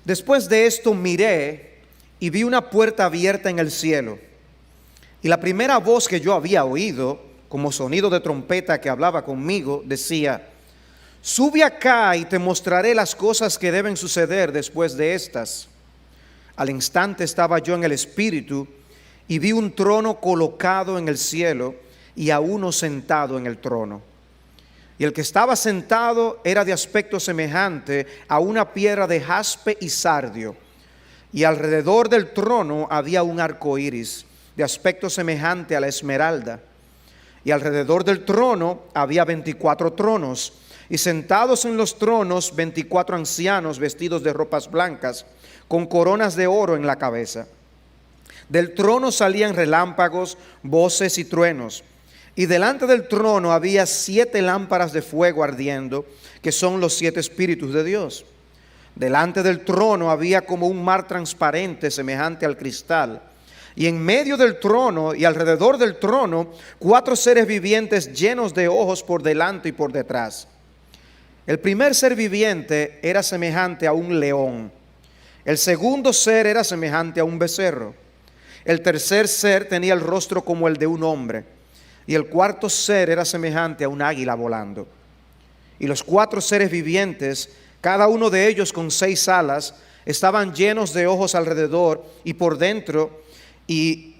Después de esto miré y vi una puerta abierta en el cielo. Y la primera voz que yo había oído, como sonido de trompeta que hablaba conmigo, decía: sube acá y te mostraré las cosas que deben suceder después de estas. Al instante estaba yo en el Espíritu y vi un trono colocado en el cielo y a uno sentado en el trono. Y el que estaba sentado era de aspecto semejante a una piedra de jaspe y sardio. Y alrededor del trono había un arco iris de aspecto semejante a la esmeralda. Y alrededor del trono había 24 tronos. Y sentados en los tronos 24 ancianos vestidos de ropas blancas, con coronas de oro en la cabeza. Del trono salían relámpagos, voces y truenos. Y delante del trono había 7 lámparas de fuego ardiendo, que son los 7 espíritus de Dios. Delante del trono había como un mar transparente semejante al cristal. Y en medio del trono y alrededor del trono 4 seres vivientes llenos de ojos por delante y por detrás. El primer ser viviente era semejante a un león. El segundo ser era semejante a un becerro. El tercer ser tenía el rostro como el de un hombre. Y el cuarto ser era semejante a un águila volando. Y los 4 seres vivientes, cada uno de ellos con 6 alas, estaban llenos de ojos alrededor y por dentro, y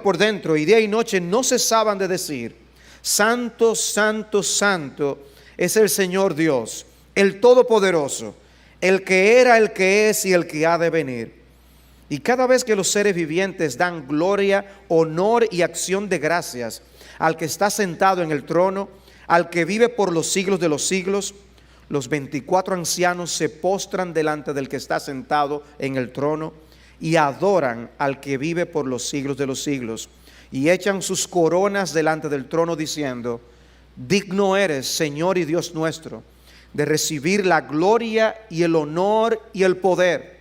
por dentro, y día y noche no cesaban de decir: Santo, santo, santo es el Señor Dios, el Todopoderoso, el que era, el que es y el que ha de venir. Y cada vez que los seres vivientes dan gloria, honor y acción de gracias al que está sentado en el trono, al que vive por los siglos de los siglos, los 24 ancianos se postran delante del que está sentado en el trono y adoran al que vive por los siglos de los siglos, y echan sus coronas delante del trono diciendo: digno eres, Señor y Dios nuestro, de recibir la gloria y el honor y el poder,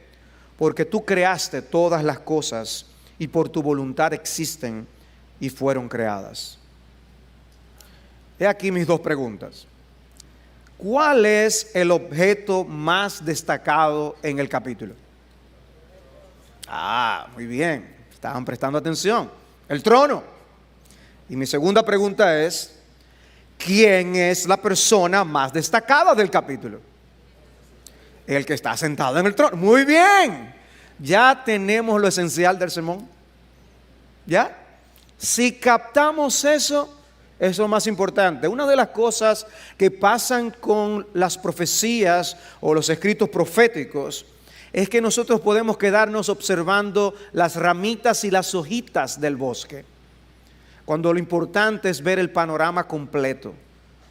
porque tú creaste todas las cosas y por tu voluntad existen y fueron creadas. He aquí mis 2 preguntas. ¿Cuál es el objeto más destacado en el capítulo? Muy bien, estaban prestando atención. El trono. Y mi segunda pregunta es: ¿quién es la persona más destacada del capítulo? El que está sentado en el trono. Muy bien, ya tenemos lo esencial del sermón. ¿Ya? Si captamos eso, es lo más importante. Una de las cosas que pasan con las profecías o los escritos proféticos es que nosotros podemos quedarnos observando las ramitas y las hojitas del bosque, cuando lo importante es ver el panorama completo,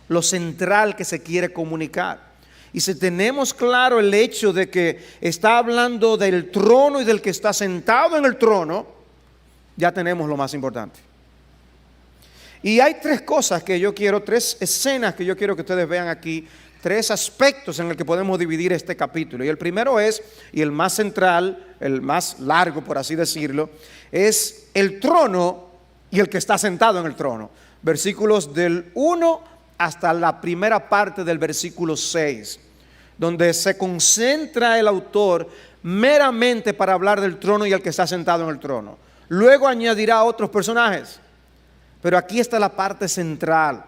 lo central que se quiere comunicar. Y si tenemos claro el hecho de que está hablando del trono y del que está sentado en el trono, ya tenemos lo más importante. Y hay 3 cosas que yo quiero, 3 escenas que yo quiero que ustedes vean aquí, 3 aspectos en el que podemos dividir este capítulo. Y el primero es, y el más central, el más largo por así decirlo, es el trono y el que está sentado en el trono. Versículos del 1 hasta la primera parte del versículo 6, donde se concentra el autor meramente para hablar del trono y el que está sentado en el trono. Luego añadirá otros personajes, pero aquí está la parte central.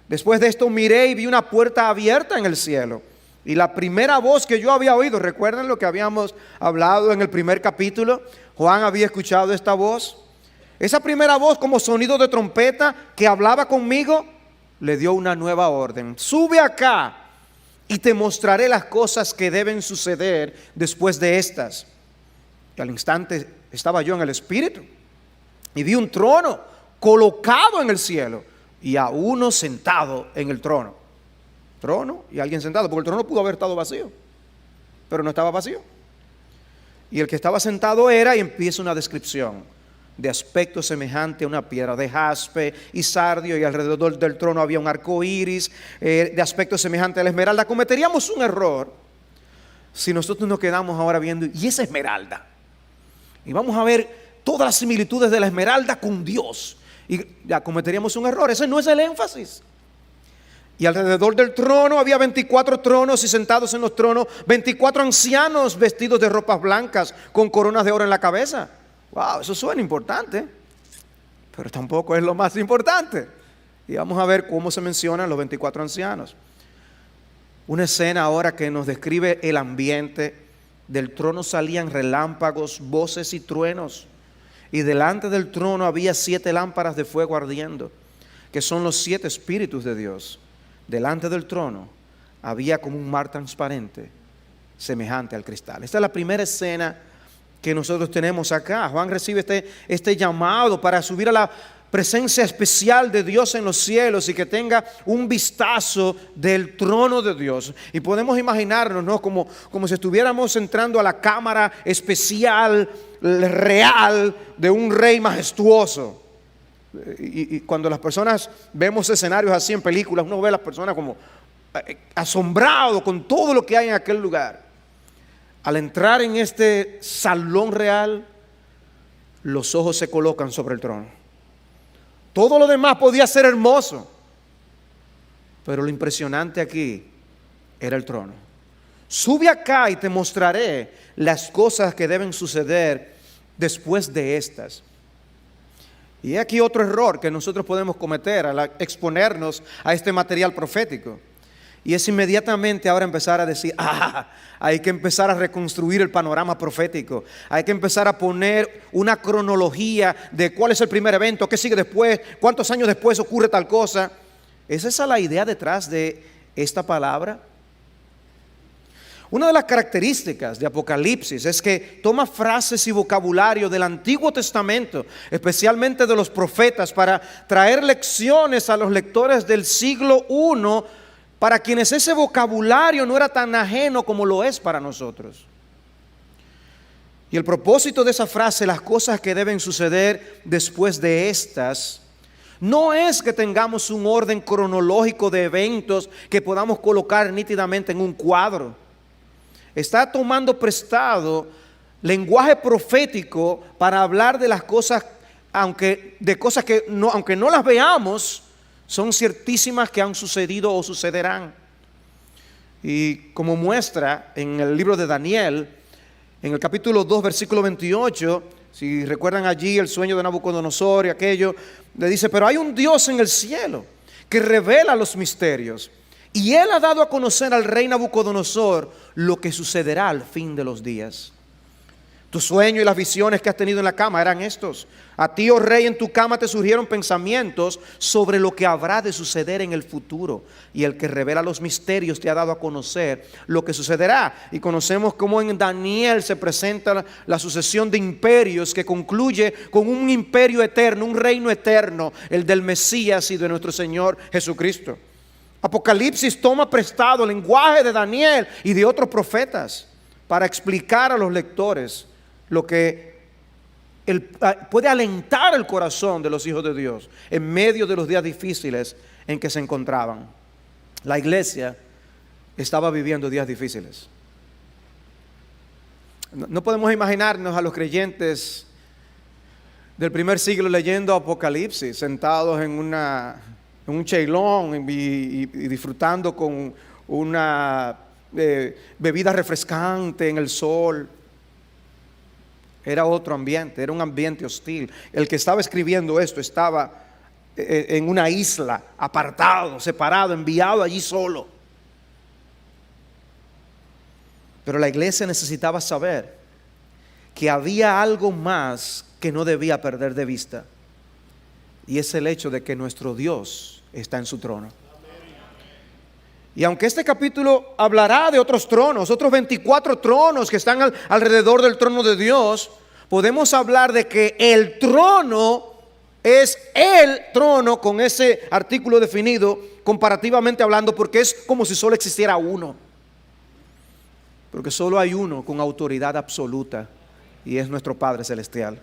Después de esto miré y vi una puerta abierta en el cielo. Y la primera voz que yo había oído, recuerden lo que habíamos hablado en el primer capítulo, Juan había escuchado esta voz. Esa primera voz, como sonido de trompeta que hablaba conmigo, le dio una nueva orden: sube acá y te mostraré las cosas que deben suceder después de estas. Y al instante estaba yo en el Espíritu y vi un trono colocado en el cielo y a uno sentado en el trono. Trono y alguien sentado, porque el trono pudo haber estado vacío, pero no estaba vacío. Y el que estaba sentado era, y empieza una descripción: de aspecto semejante a una piedra de jaspe y sardio, y alrededor del trono había un arco iris, de aspecto semejante a la esmeralda. Cometeríamos un error si nosotros nos quedamos ahora viendo, y esa esmeralda, y vamos a ver todas las similitudes de la esmeralda con Dios, y ya cometeríamos un error. Ese no es el énfasis. Y alrededor del trono había 24 tronos, y sentados en los tronos 24 ancianos vestidos de ropas blancas con coronas de oro en la cabeza. Wow, eso suena importante, pero tampoco es lo más importante. Y vamos a ver cómo se mencionan los 24 ancianos. Una escena ahora que nos describe el ambiente. Del trono salían relámpagos, voces y truenos. Y delante del trono había 7 lámparas de fuego ardiendo, que son los 7 espíritus de Dios. Delante del trono había como un mar transparente, semejante al cristal. Esta es la primera escena que nosotros tenemos acá. Juan recibe este llamado para subir a la presencia especial de Dios en los cielos y que tenga un vistazo del trono de Dios. Y podemos imaginarnos, ¿no?, como si estuviéramos entrando a la cámara especial, real, de un rey majestuoso. Y cuando las personas vemos escenarios así en películas, uno ve a las personas como asombrado con todo lo que hay en aquel lugar. Al entrar en este salón real, los ojos se colocan sobre el trono. Todo lo demás podía ser hermoso, pero lo impresionante aquí era el trono. Sube acá y te mostraré las cosas que deben suceder después de estas. Y aquí otro error que nosotros podemos cometer al exponernos a este material profético. Y es inmediatamente ahora empezar a decir, hay que empezar a reconstruir el panorama profético. Hay que empezar a poner una cronología de cuál es el primer evento, qué sigue después, cuántos años después ocurre tal cosa. ¿Es esa la idea detrás de esta palabra? Una de las características de Apocalipsis es que toma frases y vocabulario del Antiguo Testamento, especialmente de los profetas, para traer lecciones a los lectores del siglo I, para quienes ese vocabulario no era tan ajeno como lo es para nosotros. Y el propósito de esa frase, las cosas que deben suceder después de estas, no es que tengamos un orden cronológico de eventos que podamos colocar nítidamente en un cuadro. Está tomando prestado lenguaje profético para hablar de las cosas, aunque no las veamos, son ciertísimas que han sucedido o sucederán. Y como muestra en el libro de Daniel, en el capítulo 2, versículo 28, si recuerdan allí el sueño de Nabucodonosor y aquello, le dice, pero hay un Dios en el cielo que revela los misterios, y Él ha dado a conocer al rey Nabucodonosor lo que sucederá al fin de los días. Tu sueño y las visiones que has tenido en la cama eran estos. A ti, oh rey, en tu cama te surgieron pensamientos sobre lo que habrá de suceder en el futuro. Y el que revela los misterios te ha dado a conocer lo que sucederá. Y conocemos cómo en Daniel se presenta la sucesión de imperios que concluye con un imperio eterno, un reino eterno, el del Mesías y de nuestro Señor Jesucristo. Apocalipsis toma prestado el lenguaje de Daniel y de otros profetas para explicar a los lectores lo que puede alentar el corazón de los hijos de Dios en medio de los días difíciles en que se encontraban. La iglesia estaba viviendo días difíciles. No podemos imaginarnos a los creyentes del primer siglo leyendo Apocalipsis, sentados en un cheilón y disfrutando con una bebida refrescante en el sol. Era otro ambiente, era un ambiente hostil. El que estaba escribiendo esto estaba en una isla, apartado, separado, enviado allí solo. Pero la iglesia necesitaba saber que había algo más que no debía perder de vista, y es el hecho de que nuestro Dios está en su trono. Y aunque este capítulo hablará de otros tronos, otros 24 tronos que están alrededor del trono de Dios, podemos hablar de que el trono es el trono con ese artículo definido comparativamente hablando, porque es como si solo existiera uno. Porque solo hay uno con autoridad absoluta, y es nuestro Padre Celestial.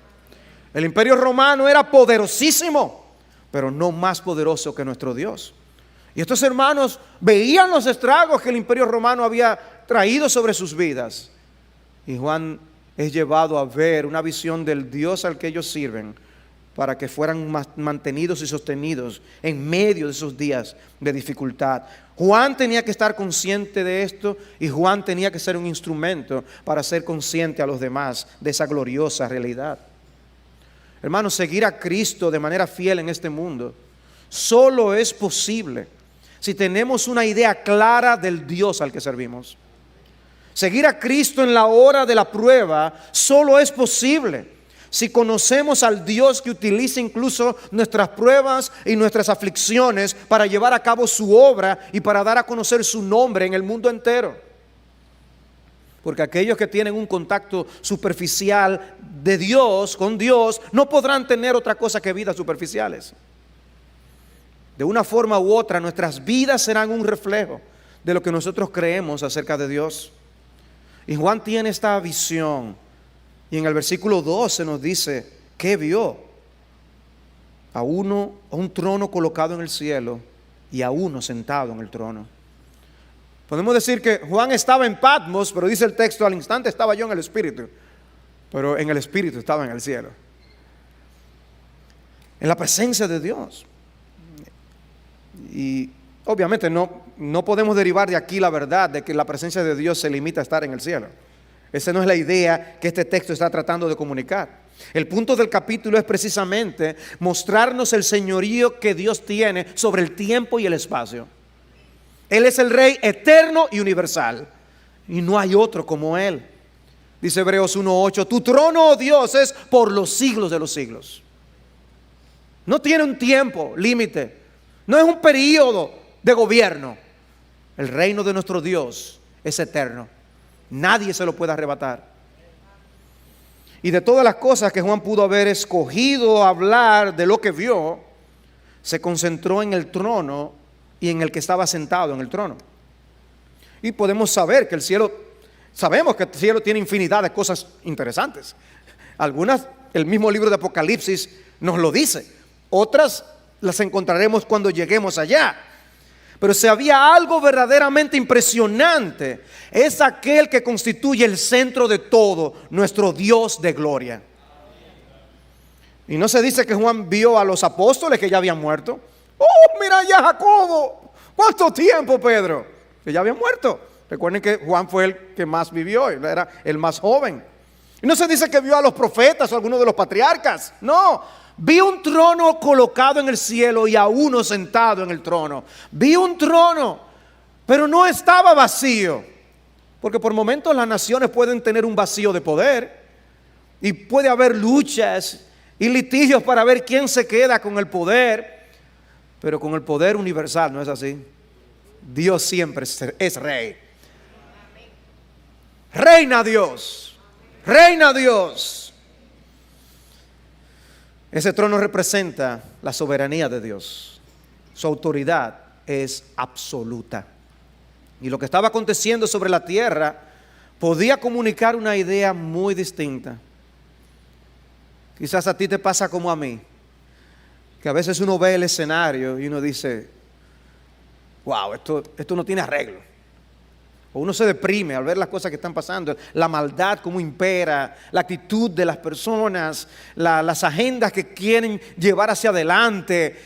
El imperio romano era poderosísimo, pero no más poderoso que nuestro Dios. Y estos hermanos veían los estragos que el imperio romano había traído sobre sus vidas. Y Juan es llevado a ver una visión del Dios al que ellos sirven, para que fueran mantenidos y sostenidos en medio de esos días de dificultad. Juan tenía que estar consciente de esto y Juan tenía que ser un instrumento para ser consciente a los demás de esa gloriosa realidad. Hermanos, seguir a Cristo de manera fiel en este mundo solo es posible si tenemos una idea clara del Dios al que servimos. Seguir a Cristo en la hora de la prueba solo es posible si conocemos al Dios que utiliza incluso nuestras pruebas y nuestras aflicciones para llevar a cabo su obra y para dar a conocer su nombre en el mundo entero. Porque aquellos que tienen un contacto superficial de Dios, con Dios, no podrán tener otra cosa que vidas superficiales. De una forma u otra, nuestras vidas serán un reflejo de lo que nosotros creemos acerca de Dios. Y Juan tiene esta visión. Y en el versículo 12 nos dice, ¿qué vio? A un trono colocado en el cielo y a uno sentado en el trono. Podemos decir que Juan estaba en Patmos, pero dice el texto, al instante estaba yo en el Espíritu. Pero en el Espíritu estaba en el cielo. En la presencia de Dios. Y obviamente no podemos derivar de aquí la verdad de que la presencia de Dios se limita a estar en el cielo. Esa no es la idea que este texto está tratando de comunicar. El punto del capítulo es precisamente mostrarnos el señorío que Dios tiene sobre el tiempo y el espacio. Él es el Rey eterno y universal, y no hay otro como Él. Dice Hebreos 1:8, tu trono, oh Dios, es por los siglos de los siglos. No tiene un tiempo límite, no es un periodo de gobierno. El reino de nuestro Dios es eterno. Nadie se lo puede arrebatar. Y de todas las cosas que Juan pudo haber escogido hablar de lo que vio, se concentró en el trono y en el que estaba sentado en el trono. Y podemos saber que el cielo, sabemos que el cielo tiene infinidad de cosas interesantes. Algunas, el mismo libro de Apocalipsis nos lo dice. Otras las encontraremos cuando lleguemos allá. Pero si había algo verdaderamente impresionante, es aquel que constituye el centro de todo, nuestro Dios de gloria. Y no se dice que Juan vio a los apóstoles que ya habían muerto. ¡Oh, mira ya Jacobo! ¿Cuánto tiempo, Pedro? Que ya habían muerto. Recuerden que Juan fue el que más vivió, era el más joven. Y no se dice que vio a los profetas o a algunos de los patriarcas. No. Vi un trono colocado en el cielo y a uno sentado en el trono. Vi un trono, pero no estaba vacío. Porque por momentos las naciones pueden tener un vacío de poder. Y puede haber luchas y litigios para ver quién se queda con el poder. Pero con el poder universal no es así. Dios siempre es rey. Reina Dios. Reina Dios. Ese trono representa la soberanía de Dios. Su autoridad es absoluta. Y lo que estaba aconteciendo sobre la tierra podía comunicar una idea muy distinta. Quizás a ti te pasa como a mí, que a veces uno ve el escenario y uno dice, wow, esto no tiene arreglo. O uno se deprime al ver las cosas que están pasando, la maldad como impera, la actitud de las personas, las agendas que quieren llevar hacia adelante.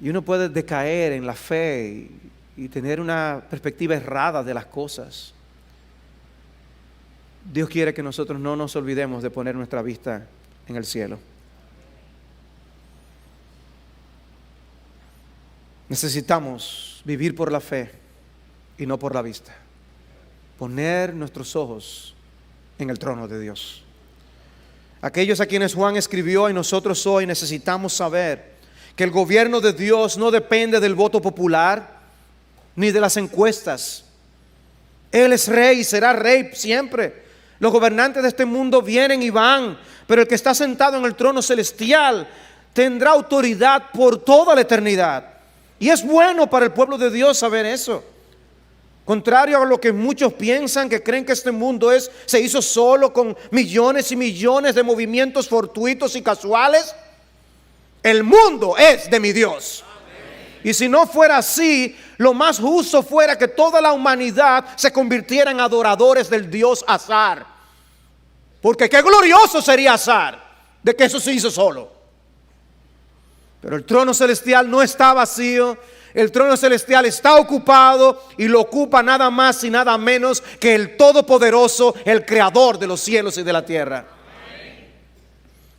Y uno puede decaer en la fe y tener una perspectiva errada de las cosas. Dios quiere que nosotros no nos olvidemos de poner nuestra vista en el cielo. Necesitamos vivir por la fe y no por la vista. Poner nuestros ojos en el trono de Dios. Aquellos a quienes Juan escribió y nosotros hoy necesitamos saber que el gobierno de Dios no depende del voto popular ni de las encuestas. Él es rey y será rey siempre. Los gobernantes de este mundo vienen y van, pero el que está sentado en el trono celestial tendrá autoridad por toda la eternidad. Y es bueno para el pueblo de Dios saber eso. Contrario a lo que muchos piensan, que creen que este mundo se hizo solo con millones y millones de movimientos fortuitos y casuales. El mundo es de mi Dios. Y si no fuera así, lo más justo fuera que toda la humanidad se convirtiera en adoradores del Dios Azar. Porque qué glorioso sería Azar. de que eso se hizo solo. Pero el trono celestial no está vacío. El trono celestial está ocupado y lo ocupa nada más y nada menos que el Todopoderoso, el Creador de los cielos y de la tierra.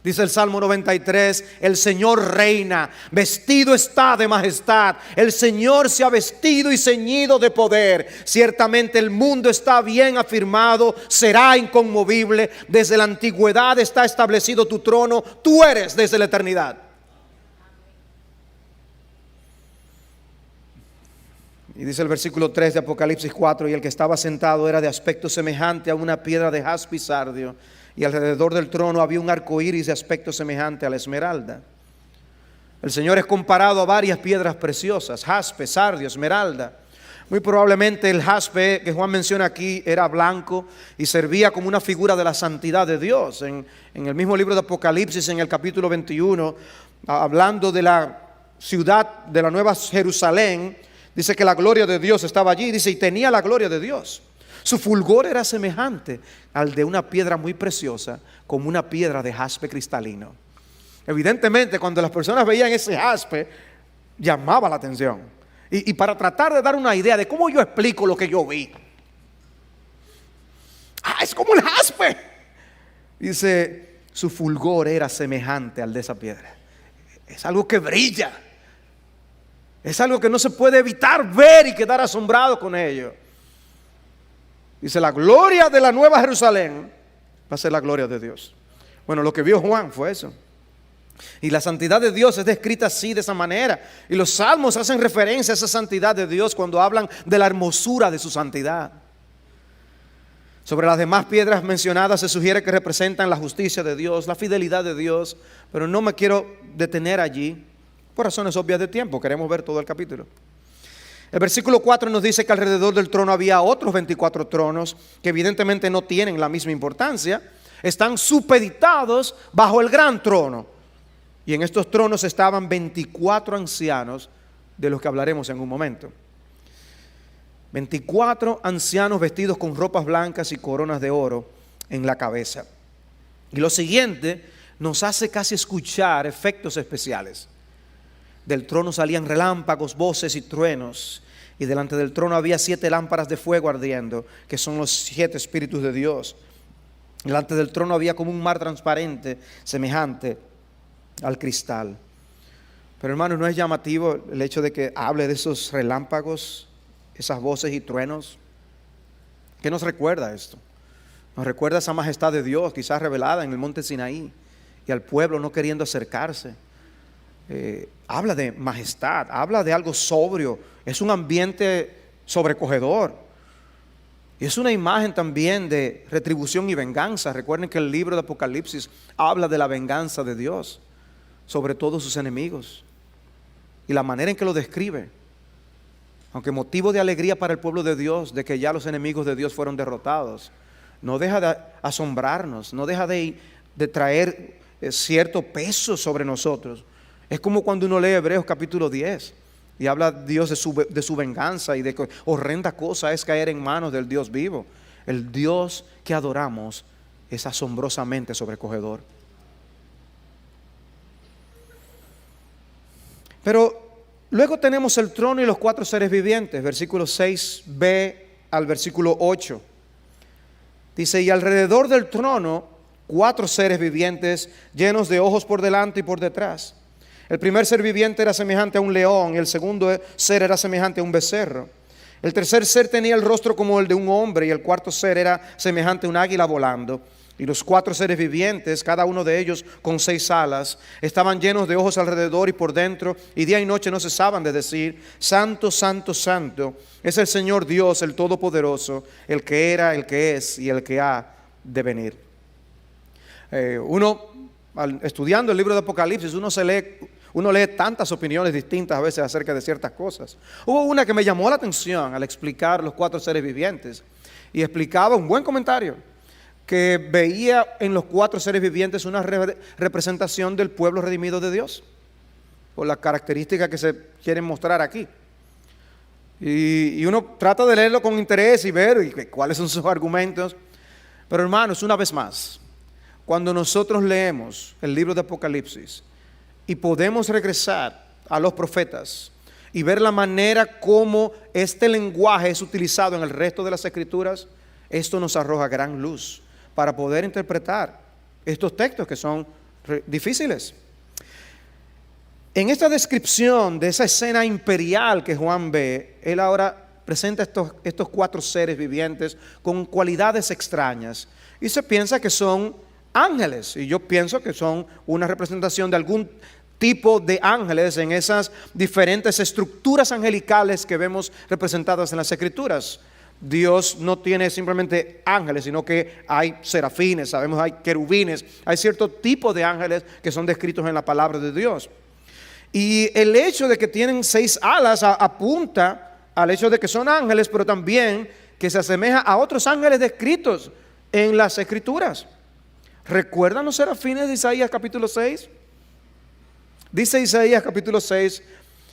Dice el Salmo 93, el Señor reina, vestido está de majestad. El Señor se ha vestido y ceñido de poder. Ciertamente el mundo está bien afirmado, será inconmovible. Desde la antigüedad está establecido tu trono, tú eres desde la eternidad. Y dice el versículo 3 de Apocalipsis 4, y el que estaba sentado era de aspecto semejante a una piedra de jaspe y sardio, y alrededor del trono había un arco iris de aspecto semejante a la esmeralda. El Señor es comparado a varias piedras preciosas, jaspe, sardio, esmeralda. Muy probablemente el jaspe que Juan menciona aquí era blanco y servía como una figura de la santidad de Dios. En el mismo libro de Apocalipsis, en el capítulo 21, hablando de la ciudad de la Nueva Jerusalén, dice que la gloria de Dios estaba allí, dice, y tenía la gloria de Dios. Su fulgor era semejante al de una piedra muy preciosa, como una piedra de jaspe cristalino. Evidentemente, cuando las personas veían ese jaspe, llamaba la atención. Y para tratar de dar una idea de cómo yo explico lo que yo vi. Es como el jaspe. Dice, su fulgor era semejante al de esa piedra. Es algo que brilla. Es algo que no se puede evitar ver y quedar asombrado con ello. Dice, la gloria de la Nueva Jerusalén va a ser la gloria de Dios. Bueno, lo que vio Juan fue eso. Y la santidad de Dios es descrita así, de esa manera. Y los salmos hacen referencia a esa santidad de Dios cuando hablan de la hermosura de su santidad. Sobre las demás piedras mencionadas se sugiere que representan la justicia de Dios, la fidelidad de Dios. Pero no me quiero detener allí por razones obvias de tiempo. Queremos ver todo el capítulo. El versículo 4 nos dice que alrededor del trono había otros 24 tronos que evidentemente no tienen la misma importancia. Están supeditados bajo el gran trono. Y en estos tronos estaban 24 ancianos de los que hablaremos en un momento. 24 ancianos vestidos con ropas blancas y coronas de oro en la cabeza. Y lo siguiente nos hace casi escuchar efectos especiales. Del trono salían relámpagos, voces y truenos, y delante del trono había 7 lámparas de fuego ardiendo, que son los 7 espíritus de Dios. Delante del trono había como un mar transparente, semejante al cristal. Pero hermanos, ¿no es llamativo el hecho de que hable de esos relámpagos, esas voces y truenos? ¿Qué nos recuerda esto? Nos recuerda esa majestad de Dios, quizás revelada en el monte Sinaí, y al pueblo no queriendo acercarse. Habla de majestad, habla de algo sobrio, es un ambiente sobrecogedor. Y es una imagen también de retribución y venganza. Recuerden que el libro de Apocalipsis habla de la venganza de Dios sobre todos sus enemigos. Y la manera en que lo describe, aunque motivo de alegría para el pueblo de Dios, de que ya los enemigos de Dios fueron derrotados, no deja de asombrarnos, no deja de traer cierto peso sobre nosotros. Es como cuando uno lee Hebreos capítulo 10 y habla Dios de su venganza y de que horrenda cosa es caer en manos del Dios vivo. El Dios que adoramos es asombrosamente sobrecogedor. Pero luego tenemos el trono y los 4 seres vivientes, versículos 6b al versículo 8. Dice, y alrededor del trono 4 seres vivientes llenos de ojos por delante y por detrás. El primer ser viviente era semejante a un león, y el segundo ser era semejante a un becerro. El tercer ser tenía el rostro como el de un hombre, y el cuarto ser era semejante a un águila volando. Y los 4 seres vivientes, cada uno de ellos con 6 alas, estaban llenos de ojos alrededor y por dentro, y día y noche no cesaban de decir, Santo, Santo, Santo, es el Señor Dios, el Todopoderoso, el que era, el que es y el que ha de venir. Estudiando el libro de Apocalipsis, uno lee tantas opiniones distintas a veces acerca de ciertas cosas. Hubo una que me llamó la atención al explicar los 4 seres vivientes, y explicaba un buen comentario, que veía en los 4 seres vivientes una representación del pueblo redimido de Dios, por las características que se quieren mostrar aquí. Y uno trata de leerlo con interés y ver cuáles son sus argumentos. Pero hermanos, una vez más, cuando nosotros leemos el libro de Apocalipsis y podemos regresar a los profetas y ver la manera como este lenguaje es utilizado en el resto de las escrituras, esto nos arroja gran luz para poder interpretar estos textos que son difíciles. En esta descripción de esa escena imperial que Juan ve, él ahora presenta estos 4 seres vivientes con cualidades extrañas y se piensa que son ángeles, y yo pienso que son una representación de algún tipo de ángeles en esas diferentes estructuras angelicales que vemos representadas en las escrituras. Dios no tiene simplemente ángeles, sino que hay serafines, sabemos hay querubines, hay cierto tipo de ángeles que son descritos en la palabra de Dios. Y el hecho de que tienen 6 alas apunta al hecho de que son ángeles, pero también que se asemeja a otros ángeles descritos en las escrituras. ¿Recuerdan los serafines de Isaías capítulo 6? Dice Isaías capítulo 6: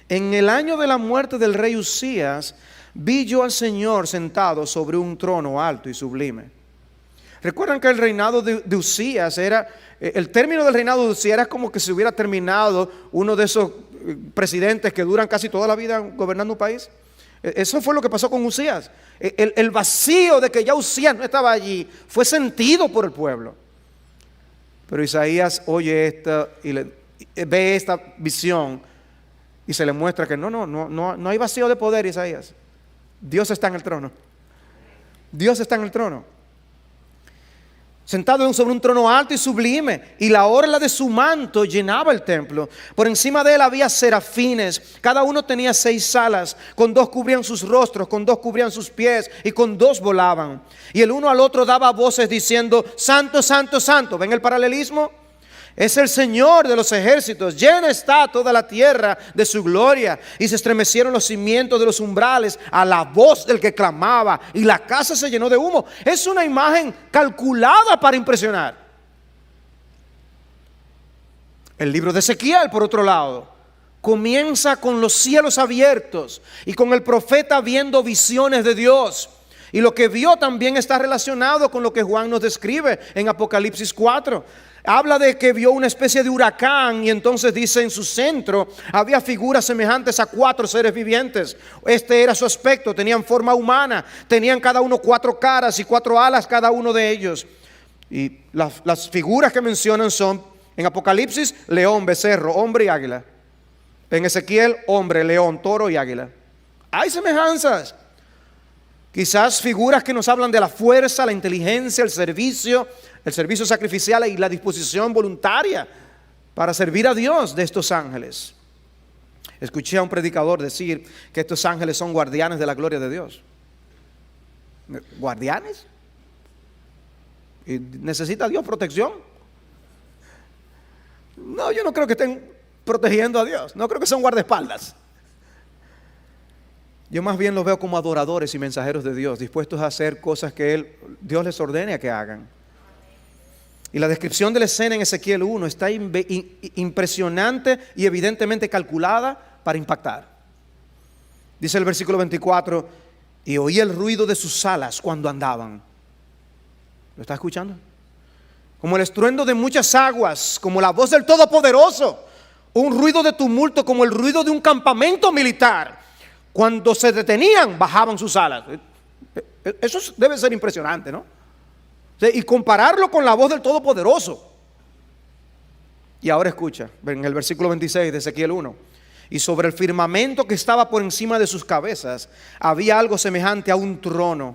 en el año de la muerte del rey Usías, vi yo al Señor sentado sobre un trono alto y sublime. ¿Recuerdan que el reinado de Usías era, el término del reinado de Usías era como que se hubiera terminado uno de esos presidentes que duran casi toda la vida gobernando un país? Eso fue lo que pasó con Usías. El vacío de que ya Usías no estaba allí fue sentido por el pueblo. Pero Isaías oye esto y ve esta visión y se le muestra que no hay vacío de poder, Isaías. Dios está en el trono. Dios está en el trono. Sentado sobre un trono alto y sublime, y la orla de su manto llenaba el templo. Por encima de él había serafines, cada uno tenía 6 alas, con 2 cubrían sus rostros, con 2 cubrían sus pies, y con 2 volaban. Y el uno al otro daba voces diciendo: Santo, Santo, Santo. ¿Ven el paralelismo? Es el Señor de los ejércitos, llena está toda la tierra de su gloria. Y se estremecieron los cimientos de los umbrales a la voz del que clamaba, y la casa se llenó de humo. Es una imagen calculada para impresionar. El libro de Ezequiel, por otro lado, comienza con los cielos abiertos y con el profeta viendo visiones de Dios. Y lo que vio también está relacionado con lo que Juan nos describe en Apocalipsis 4. Habla de que vio una especie de huracán, y entonces dice: en su centro había figuras semejantes a 4 seres vivientes. Este era su aspecto, tenían forma humana, tenían cada uno 4 caras y 4 alas cada uno de ellos. Y las figuras que mencionan son, en Apocalipsis, león, becerro, hombre y águila. En Ezequiel, hombre, león, toro y águila. Hay semejanzas. Quizás figuras que nos hablan de la fuerza, la inteligencia, el servicio sacrificial y la disposición voluntaria para servir a Dios de estos ángeles. Escuché a un predicador decir que estos ángeles son guardianes de la gloria de Dios. ¿Guardianes? ¿Y necesita Dios protección? No, yo no creo que estén protegiendo a Dios. No creo que son guardaespaldas. Yo más bien los veo como adoradores y mensajeros de Dios, dispuestos a hacer cosas que Dios les ordene a que hagan. Y la descripción de la escena en Ezequiel 1 está impresionante y evidentemente calculada para impactar. Dice el versículo 24: y oí el ruido de sus alas cuando andaban. ¿Lo está escuchando? Como el estruendo de muchas aguas, como la voz del Todopoderoso, un ruido de tumulto como el ruido de un campamento militar. Cuando se detenían, bajaban sus alas. Eso debe ser impresionante, ¿no? Y compararlo con la voz del Todopoderoso. Y ahora escucha, en el versículo 26 de Ezequiel 1: y sobre el firmamento que estaba por encima de sus cabezas había algo semejante a un trono,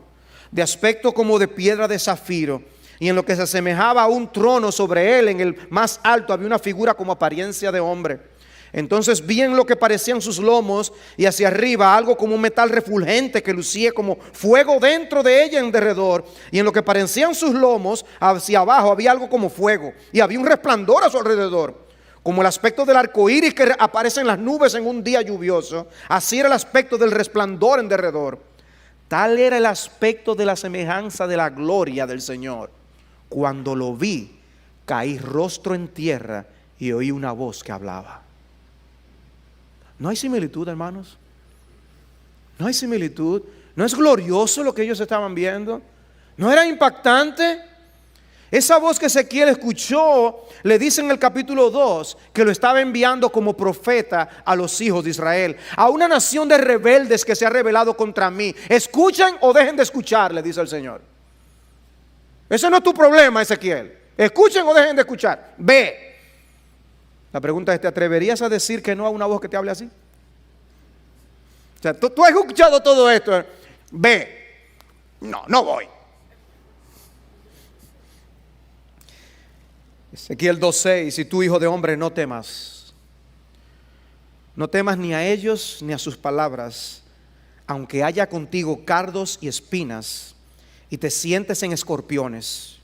de aspecto como de piedra de zafiro, y en lo que se asemejaba a un trono, sobre él en el más alto había una figura como apariencia de hombre. Entonces vi en lo que parecían sus lomos y hacia arriba algo como un metal refulgente que lucía como fuego dentro de ella en derredor, y en lo que parecían sus lomos hacia abajo había algo como fuego, y había un resplandor a su alrededor, como el aspecto del arco iris que aparece en las nubes en un día lluvioso. Así era el aspecto del resplandor en derredor. Tal era el aspecto de la semejanza de la gloria del Señor. Cuando lo vi, caí rostro en tierra y oí una voz que hablaba. ¿No hay similitud, hermanos? ¿No hay similitud? ¿No es glorioso lo que ellos estaban viendo? ¿No era impactante? Esa voz que Ezequiel escuchó, le dice en el capítulo 2 que lo estaba enviando como profeta a los hijos de Israel, a una nación de rebeldes que se ha rebelado contra mí. Escuchen o dejen de escuchar, le dice el Señor. Ese no es tu problema, Ezequiel. Escuchen o dejen de escuchar. Ve. La pregunta es, ¿te atreverías a decir que no a una voz que te hable así? O sea, tú has escuchado todo esto. Ve. No voy. Ezequiel 2:6, y tú, hijo de hombre, no temas. No temas ni a ellos ni a sus palabras, aunque haya contigo cardos y espinas, y te sientes en escorpiones.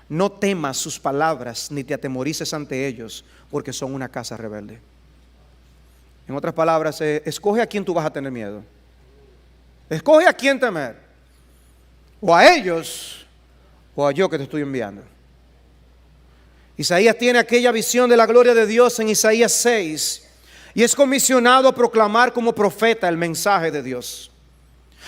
No temas sus palabras, ni te atemorices ante ellos, porque son una casa rebelde. En otras palabras, escoge a quién tú vas a tener miedo. Escoge a quién temer. O a ellos, o a yo que te estoy enviando. Isaías tiene aquella visión de la gloria de Dios en Isaías 6 y es comisionado a proclamar como profeta el mensaje de Dios.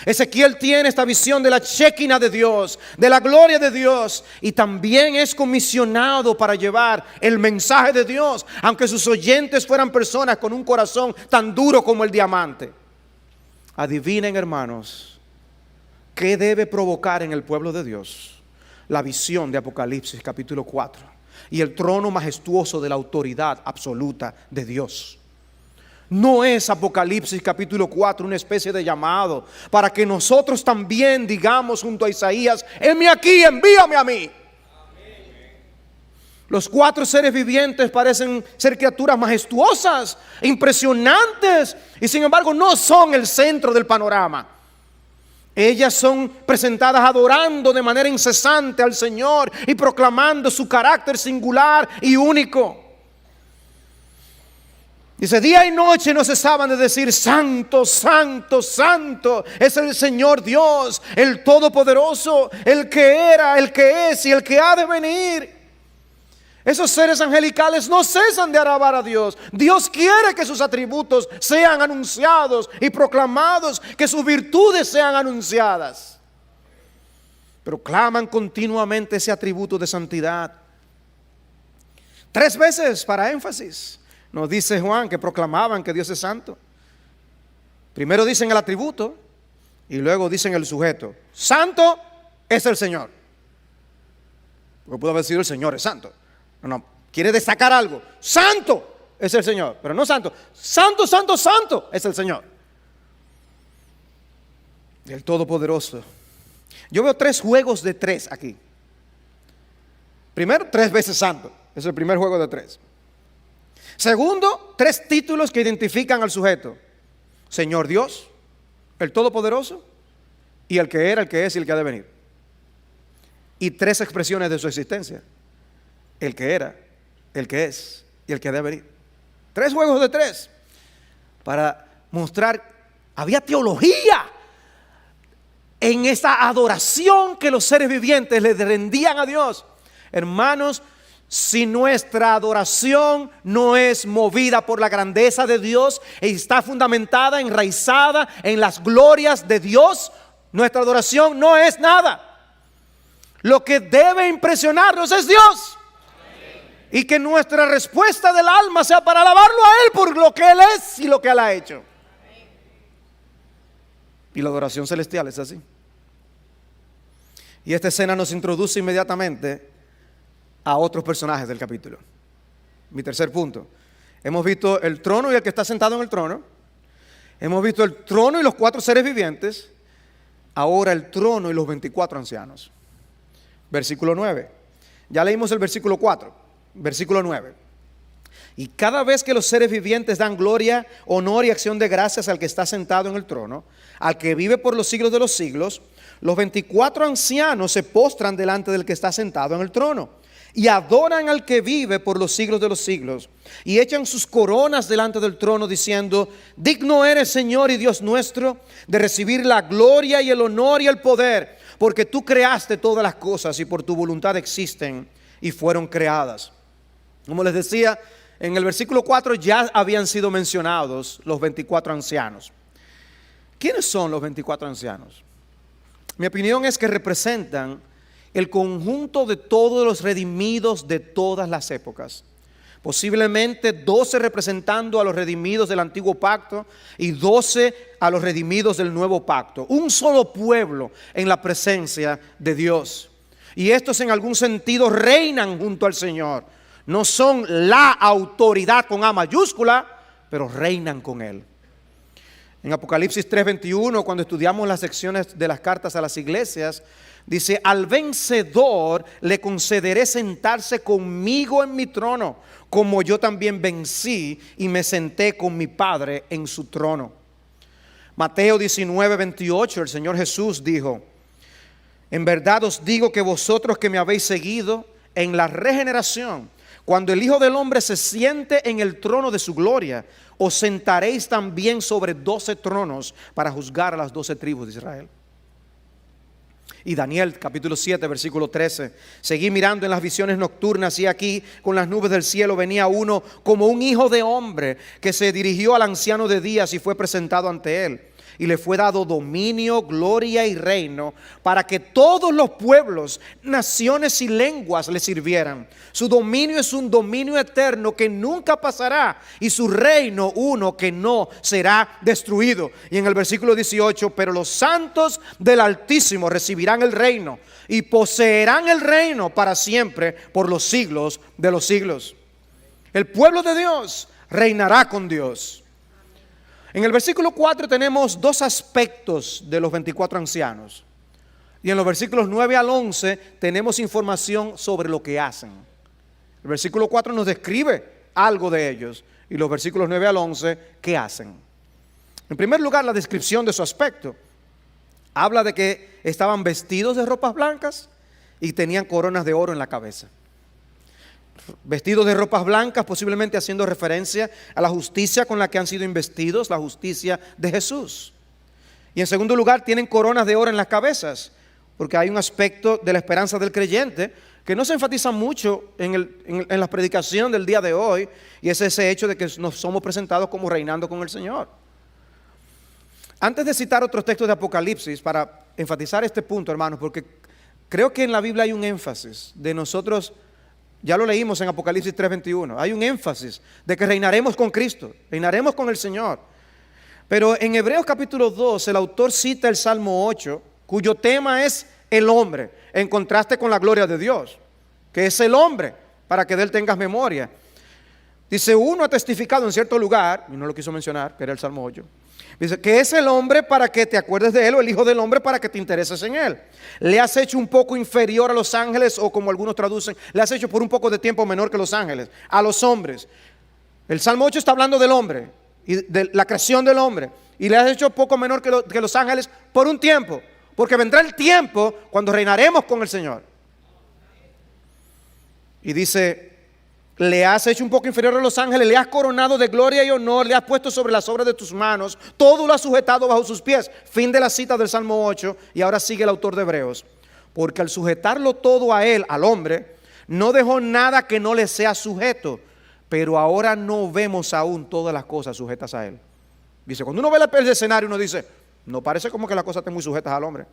Ezequiel tiene esta visión de la Shekinah de Dios, de la gloria de Dios, y también es comisionado para llevar el mensaje de Dios, aunque sus oyentes fueran personas con un corazón tan duro como el diamante. Adivinen, hermanos, ¿qué debe provocar en el pueblo de Dios? La visión de Apocalipsis capítulo 4 y el trono majestuoso de la autoridad absoluta de Dios. No es Apocalipsis capítulo 4 una especie de llamado para que nosotros también digamos junto a Isaías: heme aquí, envíame a mí. Los 4 seres vivientes parecen ser criaturas majestuosas, impresionantes, y sin embargo no son el centro del panorama. Ellas son presentadas adorando de manera incesante al Señor y proclamando su carácter singular y único. Dice, día y noche no cesaban de decir: santo, santo, santo es el Señor Dios, el Todopoderoso, el que era, el que es y el que ha de venir. Esos seres angelicales no cesan de alabar a Dios. Dios quiere que sus atributos sean anunciados y proclamados, que sus virtudes sean anunciadas. Pero claman continuamente ese atributo de santidad. 3 veces para énfasis nos dice Juan que proclamaban que Dios es santo. Primero dicen el atributo y luego dicen el sujeto. Santo es el Señor. Porque pudo haber sido el Señor es santo. No, quiere destacar algo. Santo es el Señor, pero no santo. Santo, santo, santo es el Señor, el Todopoderoso. Yo veo 3 juegos de 3 aquí. Primero, 3 veces santo. Es el primer juego de 3. Segundo, 3 títulos que identifican al sujeto: Señor Dios, el Todopoderoso, y el que era, el que es y el que ha de venir. Y 3 expresiones de su existencia: el que era, el que es y el que ha de venir. 3 juegos de 3 para mostrar, había teología en esa adoración que los seres vivientes le rendían a Dios. Hermanos, si nuestra adoración no es movida por la grandeza de Dios y está fundamentada, enraizada en las glorias de Dios, nuestra adoración no es nada. Lo que debe impresionarnos es Dios. Y que nuestra respuesta del alma sea para alabarlo a Él por lo que Él es y lo que Él ha hecho. Y la adoración celestial es así. Y esta escena nos introduce inmediatamente a otros personajes del capítulo. Mi tercer punto. Hemos visto el trono y el que está sentado en el trono. Hemos visto el trono y los 4 seres vivientes. Ahora el trono y los 24 ancianos. Versículo 9. Ya leímos el versículo 4. Versículo 9. Y cada vez que los seres vivientes dan gloria, honor y acción de gracias al que está sentado en el trono, al que vive por los siglos de los siglos, los 24 ancianos se postran delante del que está sentado en el trono y adoran al que vive por los siglos de los siglos y echan sus coronas delante del trono diciendo: digno eres, Señor y Dios nuestro, de recibir la gloria y el honor y el poder, porque tú creaste todas las cosas y por tu voluntad existen y fueron creadas. Como les decía, en el versículo 4 ya habían sido mencionados los 24 ancianos. ¿Quiénes son los 24 ancianos? Mi opinión es que representan el conjunto de todos los redimidos de todas las épocas. Posiblemente 12 representando a los redimidos del antiguo pacto y 12 a los redimidos del nuevo pacto. Un solo pueblo en la presencia de Dios. Y estos en algún sentido reinan junto al Señor. No son la autoridad con A mayúscula, pero reinan con Él. En Apocalipsis 3:21, cuando estudiamos las secciones de las cartas a las iglesias, dice: al vencedor le concederé sentarse conmigo en mi trono, como yo también vencí y me senté con mi Padre en su trono. Mateo 19:28, el Señor Jesús dijo: en verdad os digo que vosotros que me habéis seguido en la regeneración, cuando el Hijo del Hombre se siente en el trono de su gloria, os sentaréis también sobre 12 tronos para juzgar a las 12 tribus de Israel. Y Daniel capítulo 7 versículo 13: seguí mirando en las visiones nocturnas, y aquí con las nubes del cielo venía uno como un hijo de hombre, que se dirigió al anciano de días y fue presentado ante él. Y le fue dado dominio, gloria y reino, para que todos los pueblos, naciones y lenguas le sirvieran. Su dominio es un dominio eterno que nunca pasará, y su reino uno que no será destruido. Y en el versículo 18: pero los santos del Altísimo recibirán el reino y poseerán el reino para siempre, por los siglos de los siglos. El pueblo de Dios reinará con Dios. En el versículo 4 tenemos dos aspectos de los 24 ancianos. Y en los versículos 9 al 11 tenemos información sobre lo que hacen. El versículo 4 nos describe algo de ellos, y los versículos 9 al 11, ¿qué hacen? En primer lugar, la descripción de su aspecto. Habla de que estaban vestidos de ropas blancas y tenían coronas de oro en la cabeza. Vestidos de ropas blancas, posiblemente haciendo referencia a la justicia con la que han sido investidos, la justicia de Jesús. Y en segundo lugar, tienen coronas de oro en las cabezas, porque hay un aspecto de la esperanza del creyente que no se enfatiza mucho en la predicación del día de hoy, y es ese hecho de que nos somos presentados como reinando con el Señor. Antes de citar otros textos de Apocalipsis, para enfatizar este punto, hermanos, porque creo que en la Biblia hay un énfasis de nosotros. Ya lo leímos en Apocalipsis 3:21. Hay un énfasis de que reinaremos con Cristo, reinaremos con el Señor. Pero en Hebreos capítulo 2, el autor cita el Salmo 8, cuyo tema es el hombre, en contraste con la gloria de Dios, que es el hombre, para que de él tengas memoria. Dice: uno ha testificado en cierto lugar, y no lo quiso mencionar, que era el Salmo 8. Dice que es el hombre para que te acuerdes de él, o el hijo del hombre para que te intereses en él. Le has hecho un poco inferior a los ángeles, o como algunos traducen, le has hecho por un poco de tiempo menor que los ángeles, a los hombres. El Salmo 8 está hablando del hombre y de la creación del hombre, y le has hecho poco menor que los ángeles por un tiempo, porque vendrá el tiempo cuando reinaremos con el Señor. Y dice: le has hecho un poco inferior a los ángeles, le has coronado de gloria y honor, le has puesto sobre las obras de tus manos, todo lo has sujetado bajo sus pies. Fin de la cita del Salmo 8. Y ahora sigue el autor de Hebreos: porque al sujetarlo todo a él, al hombre, no dejó nada que no le sea sujeto, pero ahora no vemos aún todas las cosas sujetas a él. Dice, cuando uno ve el escenario, uno dice: no parece como que las cosas estén muy sujetas al hombre.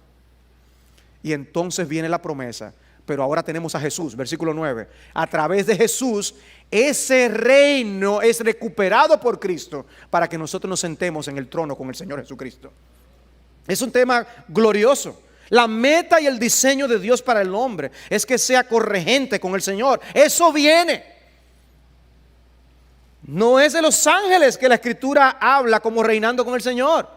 Y entonces viene la promesa: pero ahora tenemos a Jesús, versículo 9. A través de Jesús, ese reino es recuperado por Cristo, para que nosotros nos sentemos en el trono con el Señor Jesucristo. Es un tema glorioso. La meta y el diseño de Dios para el hombre es que sea corregente con el Señor. Eso viene. No es de los ángeles que la Escritura habla como reinando con el Señor.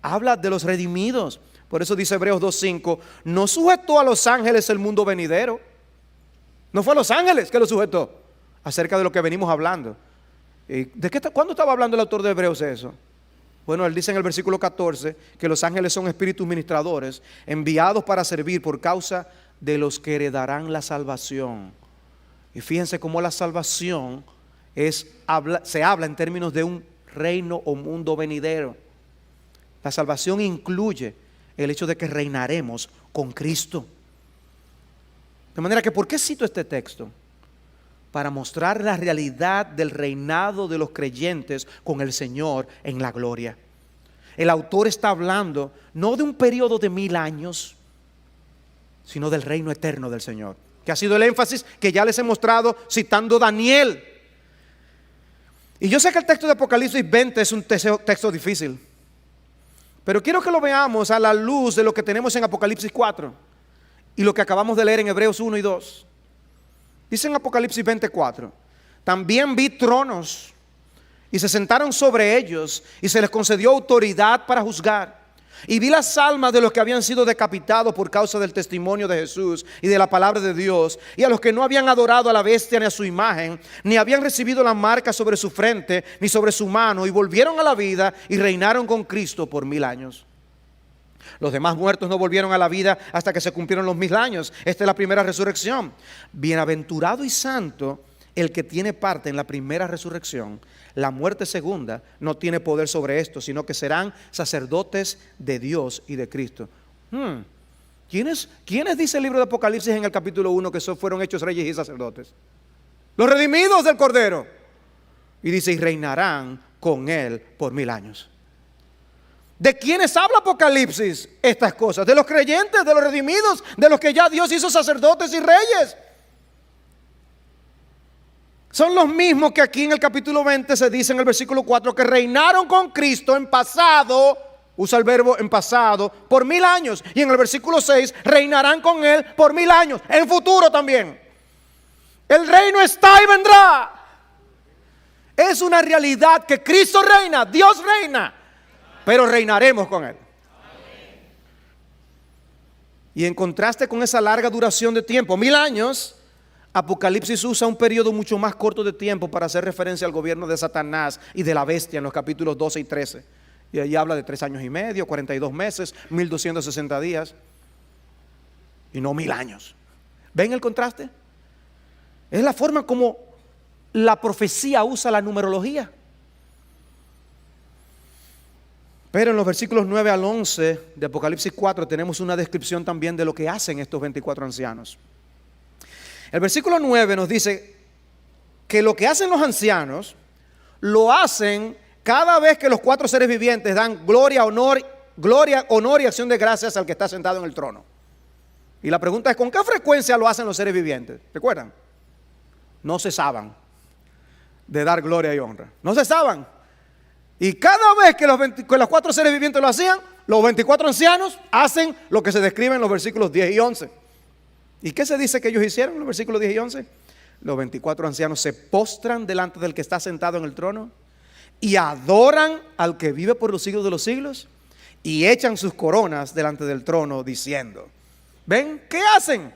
Habla de los redimidos. Por eso dice Hebreos 2:5: no sujetó a los ángeles el mundo venidero. No fue a los ángeles que lo sujetó. Acerca de lo que venimos hablando. ¿Cuándo estaba hablando el autor de Hebreos eso? Bueno, él dice en el versículo 14 que los ángeles son espíritus ministradores, enviados para servir por causa de los que heredarán la salvación. Y fíjense cómo la salvación se habla en términos de un reino o mundo venidero. La salvación incluye el hecho de que reinaremos con Cristo. De manera que, ¿por qué cito este texto? Para mostrar la realidad del reinado de los creyentes con el Señor en la gloria. El autor está hablando no de un periodo de 1000 años, sino del reino eterno del Señor, que ha sido el énfasis que ya les he mostrado citando Daniel. Y yo sé que el texto de Apocalipsis 20 es un texto difícil, pero quiero que lo veamos a la luz de lo que tenemos en Apocalipsis 4 y lo que acabamos de leer en Hebreos 1 y 2. Dice en Apocalipsis 24: también vi tronos y se sentaron sobre ellos y se les concedió autoridad para juzgar. Y vi las almas de los que habían sido decapitados por causa del testimonio de Jesús y de la palabra de Dios, y a los que no habían adorado a la bestia ni a su imagen, ni habían recibido la marca sobre su frente ni sobre su mano, y volvieron a la vida y reinaron con Cristo por 1000 años. Los demás muertos no volvieron a la vida hasta que se cumplieron los 1000 años. Esta es la primera resurrección. Bienaventurado y santo el que tiene parte en la primera resurrección. La muerte segunda no tiene poder sobre esto, sino que serán sacerdotes de Dios y de Cristo. ¿Quiénes dice el libro de Apocalipsis en el capítulo 1 que fueron hechos reyes y sacerdotes? Los redimidos del Cordero. Y dice, y reinarán con él por 1000 años. ¿De quiénes habla Apocalipsis estas cosas? De los creyentes, de los redimidos, de los que ya Dios hizo sacerdotes y reyes. Son los mismos que aquí en el capítulo 20 se dice en el versículo 4 que reinaron con Cristo en pasado, usa el verbo en pasado, por 1000 años. Y en el versículo 6 reinarán con él por 1000 años, en futuro también. El reino está y vendrá. Es una realidad que Cristo reina, Dios reina, pero reinaremos con él. Y en contraste con esa larga duración de tiempo, 1000 años, Apocalipsis usa un periodo mucho más corto de tiempo para hacer referencia al gobierno de Satanás y de la bestia en los capítulos 12 y 13. Y ahí habla de 3 años y medio, 42 meses, 1260 días. Y no 1000 años. ¿Ven el contraste? Es la forma como la profecía usa la numerología. Pero en los versículos 9 al 11 de Apocalipsis 4 tenemos una descripción también de lo que hacen estos 24 ancianos. El versículo 9 nos dice que lo que hacen los ancianos lo hacen cada vez que los 4 seres vivientes dan gloria, honor y acción de gracias al que está sentado en el trono. Y la pregunta es, ¿con qué frecuencia lo hacen los seres vivientes? ¿Recuerdan? No cesaban de dar gloria y honra. No cesaban. Y cada vez que los 4 seres vivientes lo hacían, los 24 ancianos hacen lo que se describe en los versículos 10 y 11. ¿Y qué se dice que ellos hicieron en los versículos 10 y 11? Los 24 ancianos se postran delante del que está sentado en el trono y adoran al que vive por los siglos de los siglos y echan sus coronas delante del trono diciendo, ¿ven? ¿Qué hacen?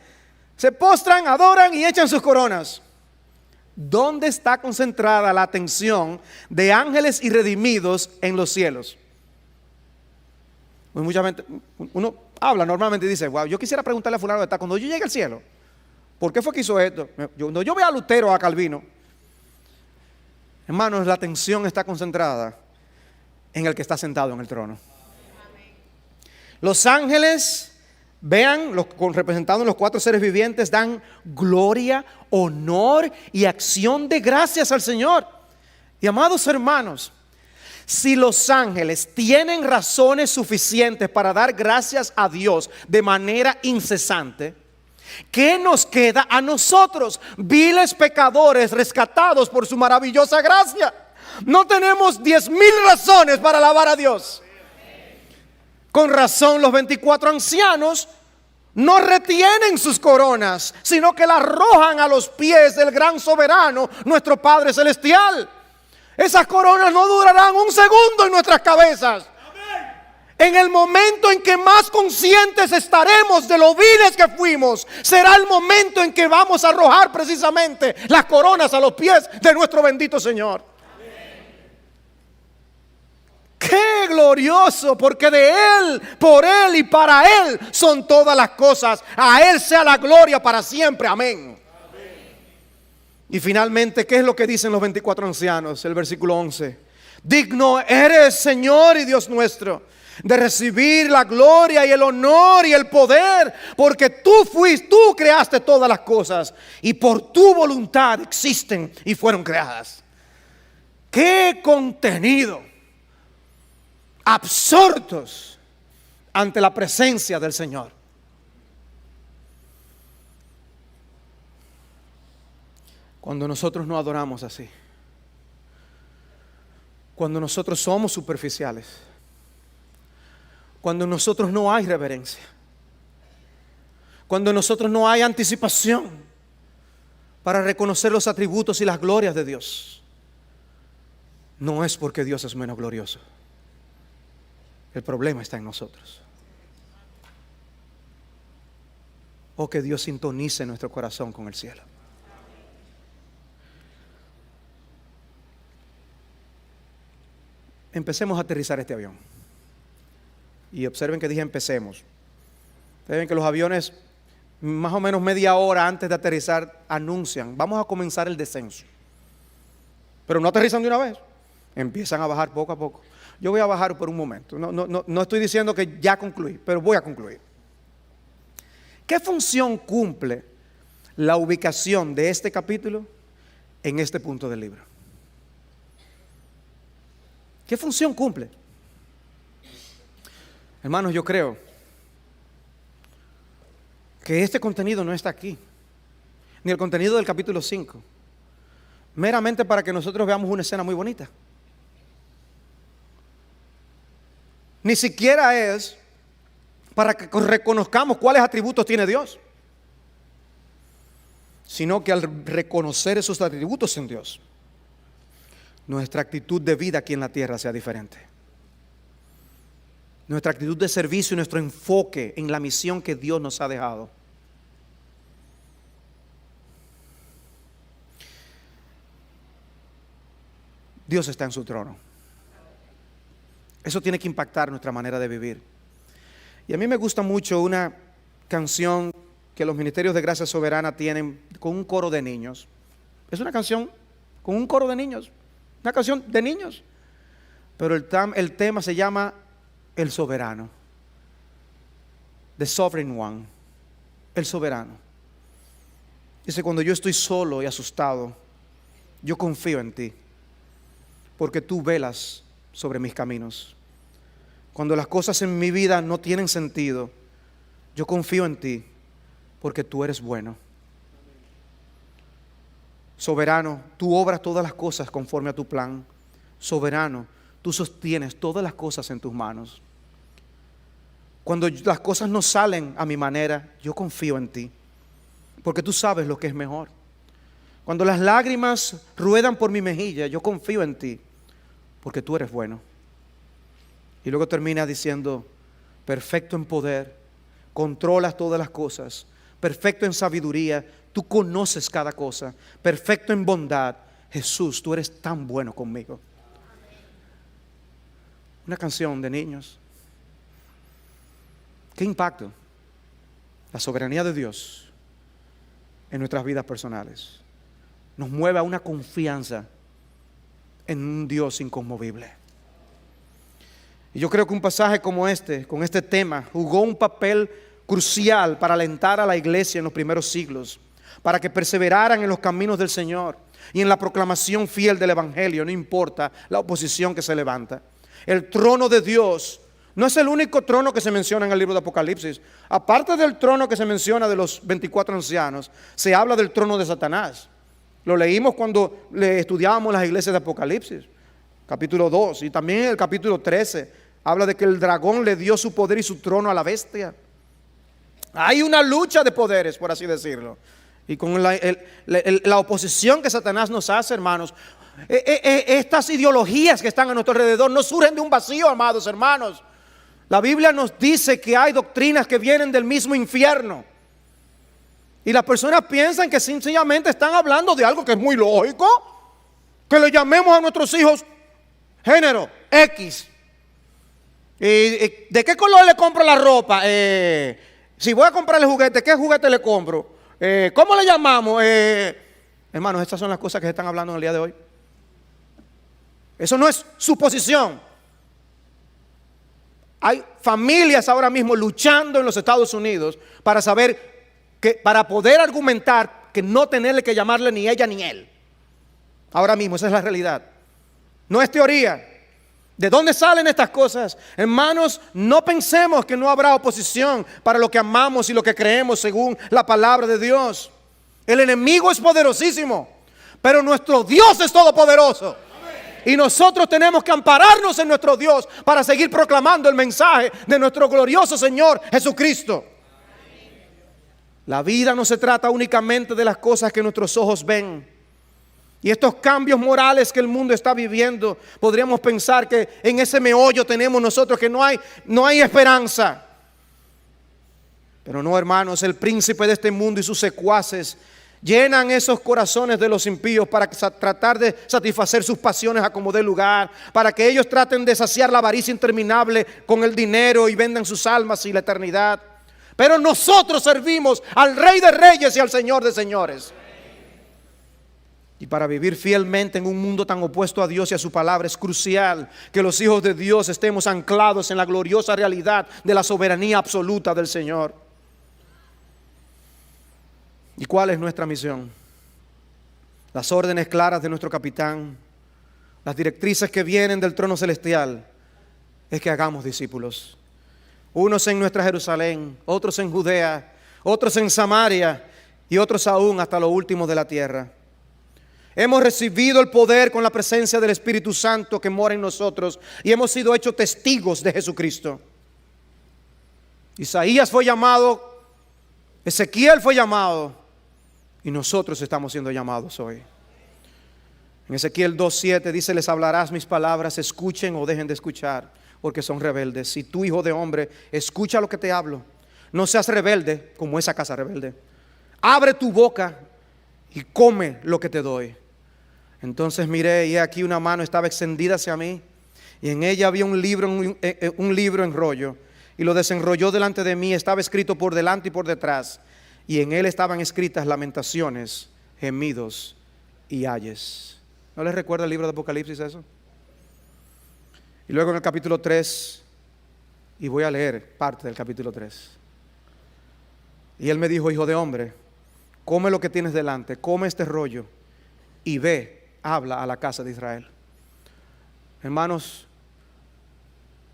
Se postran, adoran y echan sus coronas. ¿Dónde está concentrada la atención de ángeles y redimidos en los cielos? Pues mucha gente, uno habla normalmente y dice, wow, yo quisiera preguntarle a fulano de tal, cuando yo llegue al cielo, ¿por qué fue que hizo esto? Cuando yo veo a Lutero o a Calvino, hermanos, la atención está concentrada en el que está sentado en el trono. Los ángeles, vean, representados en los 4 seres vivientes, dan gloria, honor y acción de gracias al Señor. Y amados hermanos, si los ángeles tienen razones suficientes para dar gracias a Dios de manera incesante, ¿qué nos queda a nosotros, viles pecadores rescatados por su maravillosa gracia? No tenemos 10,000 razones para alabar a Dios. Con razón los 24 ancianos no retienen sus coronas, sino que las arrojan a los pies del gran soberano, nuestro Padre Celestial. Esas coronas no durarán un segundo en nuestras cabezas. En el momento en que más conscientes estaremos de lo viles que fuimos, será el momento en que vamos a arrojar precisamente las coronas a los pies de nuestro bendito Señor. ¡Qué glorioso! Porque de Él, por Él y para Él son todas las cosas. A Él sea la gloria para siempre. Amén. Y finalmente, ¿qué es lo que dicen los 24 ancianos? El versículo 11. Digno eres, Señor y Dios nuestro, de recibir la gloria y el honor y el poder, porque tú creaste todas las cosas y por tu voluntad existen y fueron creadas. ¡Qué contenido! Absortos ante la presencia del Señor. Cuando nosotros no adoramos así, cuando nosotros somos superficiales, cuando en nosotros no hay reverencia, cuando en nosotros no hay anticipación para reconocer los atributos y las glorias de Dios, no es porque Dios es menos glorioso. El problema está en nosotros. O que Dios sintonice nuestro corazón con el cielo. Empecemos a aterrizar este avión. Y observen que dije empecemos. Ustedes ven que los aviones, más o menos media hora antes de aterrizar, anuncian: vamos a comenzar el descenso. Pero no aterrizan de una vez. Empiezan a bajar poco a poco. Yo voy a bajar por un momento. No estoy diciendo que ya concluí, pero voy a concluir. ¿Qué función cumple la ubicación de este capítulo en este punto del libro? ¿Qué función cumple? Hermanos, yo creo que este contenido no está aquí, ni el contenido del capítulo 5, meramente para que nosotros veamos una escena muy bonita. Ni siquiera es para que reconozcamos cuáles atributos tiene Dios, sino que al reconocer esos atributos en Dios, nuestra actitud de vida aquí en la tierra sea diferente. Nuestra actitud de servicio y nuestro enfoque en la misión que Dios nos ha dejado. Dios está en su trono. Eso tiene que impactar nuestra manera de vivir. Y a mí me gusta mucho una canción que los ministerios de Gracia Soberana tienen con un coro de niños. Es una canción con un coro de niños, una canción de niños. Pero el tema se llama El Soberano. The Sovereign One. El Soberano. Dice: cuando yo estoy solo y asustado, yo confío en ti, porque tú velas sobre mis caminos. Cuando las cosas en mi vida no tienen sentido, yo confío en ti, porque tú eres bueno. Soberano, tú obras todas las cosas conforme a tu plan. Soberano, tú sostienes todas las cosas en tus manos. Cuando las cosas no salen a mi manera, yo confío en ti, porque tú sabes lo que es mejor. Cuando las lágrimas ruedan por mi mejilla, yo confío en ti, porque tú eres bueno. Y luego termina diciendo: perfecto en poder, controlas todas las cosas, perfecto en sabiduría, tú conoces cada cosa, perfecto en bondad. Jesús, tú eres tan bueno conmigo. Una canción de niños. ¿Qué impacto? La soberanía de Dios en nuestras vidas personales nos mueve a una confianza en un Dios inconmovible. Y yo creo que un pasaje como este, con este tema, jugó un papel crucial para alentar a la iglesia en los primeros siglos, para que perseveraran en los caminos del Señor y en la proclamación fiel del Evangelio, no importa la oposición que se levanta. El trono de Dios no es el único trono que se menciona en el libro de Apocalipsis. Aparte del trono que se menciona de los 24 ancianos, se habla del trono de Satanás. Lo leímos cuando estudiábamos las iglesias de Apocalipsis, capítulo 2, y también en el capítulo 13 habla de que el dragón le dio su poder y su trono a la bestia. Hay una lucha de poderes, por así decirlo. Y con la oposición que Satanás nos hace, hermanos, estas ideologías que están a nuestro alrededor no surgen de un vacío, amados hermanos. La Biblia nos dice que hay doctrinas que vienen del mismo infierno. Y las personas piensan que sencillamente están hablando de algo que es muy lógico, que le llamemos a nuestros hijos género X. ¿De qué color le compro la ropa? Si voy a comprarle juguete, ¿qué juguete le compro? ¿Cómo le llamamos? Hermanos, estas son las cosas que se están hablando en el día de hoy. Eso no es suposición. Hay familias ahora mismo luchando en los Estados Unidos para saber que, para poder argumentar que no tenerle que llamarle ni ella ni él. Ahora mismo, esa es la realidad. No es teoría. ¿De dónde salen estas cosas? Hermanos, no pensemos que no habrá oposición para lo que amamos y lo que creemos según la palabra de Dios. El enemigo es poderosísimo. Pero nuestro Dios es todopoderoso. Y nosotros tenemos que ampararnos en nuestro Dios para seguir proclamando el mensaje de nuestro glorioso Señor Jesucristo. La vida no se trata únicamente de las cosas que nuestros ojos ven. Y estos cambios morales que el mundo está viviendo, podríamos pensar que en ese meollo tenemos nosotros que no hay esperanza. Pero no, hermanos, el príncipe de este mundo y sus secuaces llenan esos corazones de los impíos para tratar de satisfacer sus pasiones a como dé lugar, para que ellos traten de saciar la avaricia interminable con el dinero y vendan sus almas y la eternidad. Pero nosotros servimos al Rey de Reyes y al Señor de Señores. Y para vivir fielmente en un mundo tan opuesto a Dios y a su palabra, es crucial que los hijos de Dios estemos anclados en la gloriosa realidad de la soberanía absoluta del Señor. ¿Y cuál es nuestra misión? Las órdenes claras de nuestro capitán, las directrices que vienen del trono celestial, es que hagamos discípulos. Unos en nuestra Jerusalén, otros en Judea, otros en Samaria y otros aún hasta lo último de la tierra. Hemos recibido el poder con la presencia del Espíritu Santo que mora en nosotros y hemos sido hechos testigos de Jesucristo. Isaías fue llamado, Ezequiel fue llamado y nosotros estamos siendo llamados hoy. En Ezequiel 2:7 dice: les hablarás mis palabras, escuchen o dejen de escuchar, porque son rebeldes. Si tú, hijo de hombre, escucha lo que te hablo, no seas rebelde como esa casa rebelde. Abre tu boca y come lo que te doy. Entonces miré y aquí una mano estaba extendida hacia mí y en ella había un libro en rollo, y lo desenrolló delante de mí. Estaba escrito por delante y por detrás, y en él estaban escritas lamentaciones, gemidos y ayes. ¿No les recuerda el libro de Apocalipsis eso? Y luego en el capítulo 3, y voy a leer parte del capítulo 3. Y él me dijo: hijo de hombre, come lo que tienes delante, come este rollo y ve, habla a la casa de Israel. Hermanos,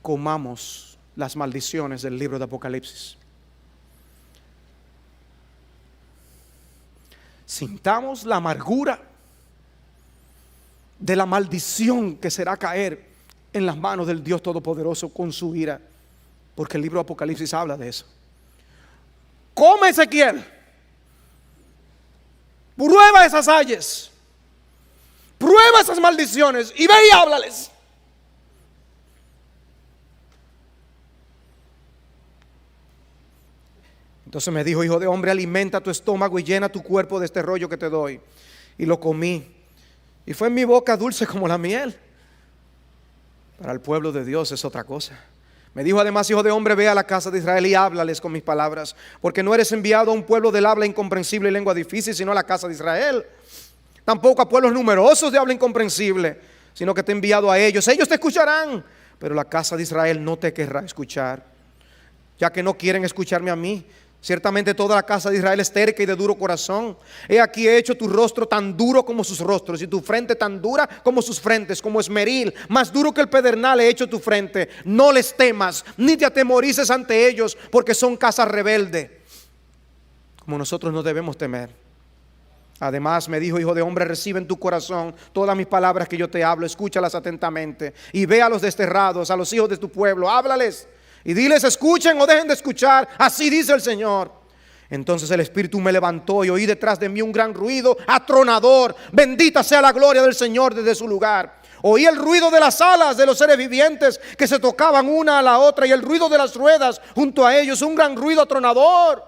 comamos las maldiciones del libro de Apocalipsis. Sintamos la amargura de la maldición que será caer en las manos del Dios Todopoderoso con su ira, porque el libro de Apocalipsis habla de eso. Come, Ezequiel, prueba esas ayes, prueba esas maldiciones y ve y háblales. Entonces me dijo: hijo de hombre, alimenta tu estómago y llena tu cuerpo de este rollo que te doy. Y lo comí, y fue en mi boca dulce como la miel. Para el pueblo de Dios es otra cosa. Me dijo además: hijo de hombre, ve a la casa de Israel y háblales con mis palabras, porque no eres enviado a un pueblo del habla incomprensible y lengua difícil, sino a la casa de Israel. Tampoco a pueblos numerosos de habla incomprensible, sino que te he enviado a ellos. Ellos te escucharán, pero la casa de Israel no te querrá escuchar, ya que no quieren escucharme a mí. Ciertamente toda la casa de Israel es terca y de duro corazón. He aquí he hecho tu rostro tan duro como sus rostros, y tu frente tan dura como sus frentes, como esmeril, más duro que el pedernal he hecho tu frente. No les temas, ni te atemorices ante ellos, porque son casa rebelde, como nosotros no debemos temer. Además me dijo: hijo de hombre, recibe en tu corazón todas mis palabras que yo te hablo, escúchalas atentamente, y ve a los desterrados, a los hijos de tu pueblo, háblales y diles: escuchen o dejen de escuchar, así dice el Señor. Entonces el Espíritu me levantó y oí detrás de mí un gran ruido atronador. Bendita sea la gloria del Señor desde su lugar. Oí el ruido de las alas de los seres vivientes que se tocaban una a la otra, y el ruido de las ruedas junto a ellos, un gran ruido atronador.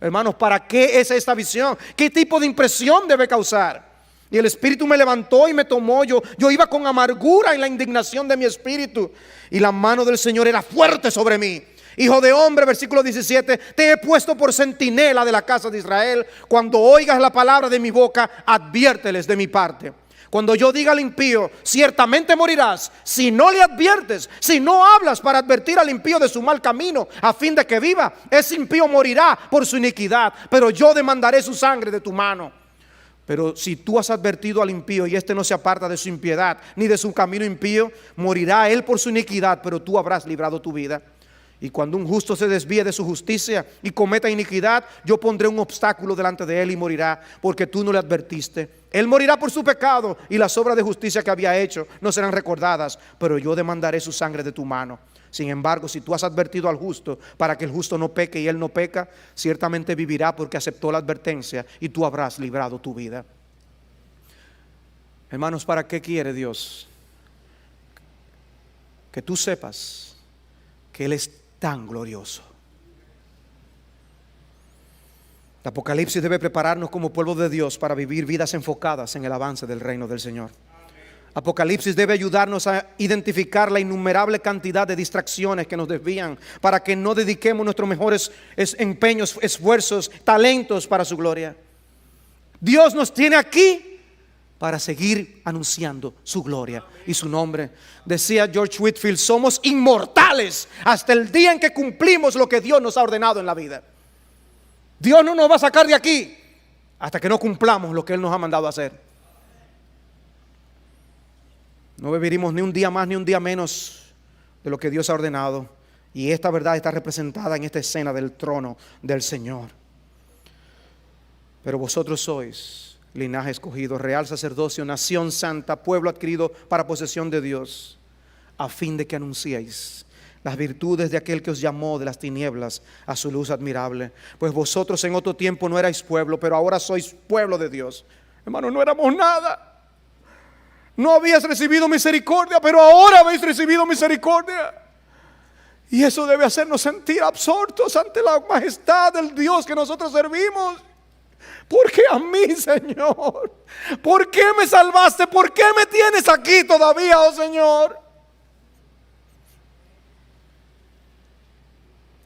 Hermanos, ¿para qué es esta visión? ¿Qué tipo de impresión debe causar? Y el Espíritu me levantó y me tomó. Yo iba con amargura en la indignación de mi espíritu, y la mano del Señor era fuerte sobre mí. Hijo de hombre, versículo 17, te he puesto por centinela de la casa de Israel. Cuando oigas la palabra de mi boca, adviérteles de mi parte. Cuando yo diga al impío: ciertamente morirás, si no le adviertes, si no hablas para advertir al impío de su mal camino, a fin de que viva, ese impío morirá por su iniquidad, pero yo demandaré su sangre de tu mano. Pero si tú has advertido al impío y éste no se aparta de su impiedad ni de su camino impío, morirá él por su iniquidad, pero tú habrás librado tu vida. Y cuando un justo se desvíe de su justicia y cometa iniquidad, yo pondré un obstáculo delante de él y morirá, porque tú no le advertiste. Él morirá por su pecado, y las obras de justicia que había hecho no serán recordadas, pero yo demandaré su sangre de tu mano. Sin embargo, si tú has advertido al justo para que el justo no peque y él no peca, ciertamente vivirá porque aceptó la advertencia, y tú habrás librado tu vida. Hermanos, ¿para qué quiere Dios? Que tú sepas que Él es tan glorioso. El Apocalipsis debe prepararnos como pueblo de Dios para vivir vidas enfocadas en el avance del reino del Señor. Apocalipsis debe ayudarnos a identificar la innumerable cantidad de distracciones que nos desvían, para que no dediquemos nuestros mejores empeños, esfuerzos, talentos para su gloria. Dios nos tiene aquí para seguir anunciando su gloria y su nombre. Decía George Whitefield: somos inmortales hasta el día en que cumplimos lo que Dios nos ha ordenado en la vida. Dios no nos va a sacar de aquí hasta que no cumplamos lo que Él nos ha mandado a hacer. No viviremos ni un día más ni un día menos de lo que Dios ha ordenado. Y esta verdad está representada en esta escena del trono del Señor. Pero vosotros sois linaje escogido, real sacerdocio, nación santa, pueblo adquirido para posesión de Dios, a fin de que anunciéis las virtudes de aquel que os llamó de las tinieblas a su luz admirable. Pues vosotros en otro tiempo no erais pueblo, pero ahora sois pueblo de Dios. Hermano, no éramos nada. No habías recibido misericordia, pero ahora habéis recibido misericordia. Y eso debe hacernos sentir absortos ante la majestad del Dios que nosotros servimos. ¿Por qué a mí, Señor? ¿Por qué me salvaste? ¿Por qué me tienes aquí todavía, oh Señor?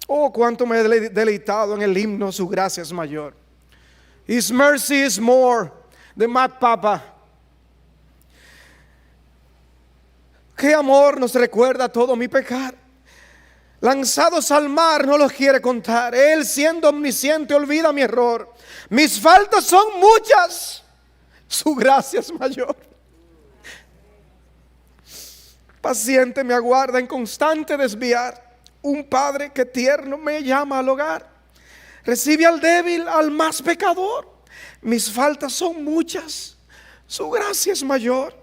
Oh, cuánto me he deleitado en el himno, su gracia es mayor. His mercy is more, de Matt Papa. Qué amor nos recuerda todo mi pecar. Lanzados al mar no los quiere contar. Él, siendo omnisciente, olvida mi error. Mis faltas son muchas, su gracia es mayor. Paciente me aguarda en constante desviar. Un padre que tierno me llama al hogar. Recibe al débil, al más pecador. Mis faltas son muchas, su gracia es mayor.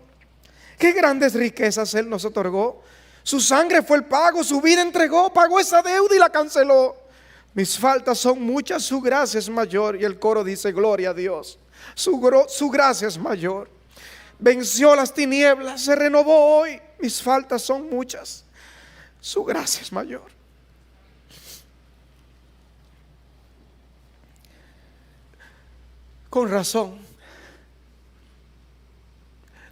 Qué grandes riquezas Él nos otorgó. Su sangre fue el pago, su vida entregó, pagó esa deuda y la canceló. Mis faltas son muchas, su gracia es mayor. Y el coro dice: gloria a Dios, su gracia es mayor. Venció las tinieblas, se renovó hoy. Mis faltas son muchas, su gracia es mayor. Con razón,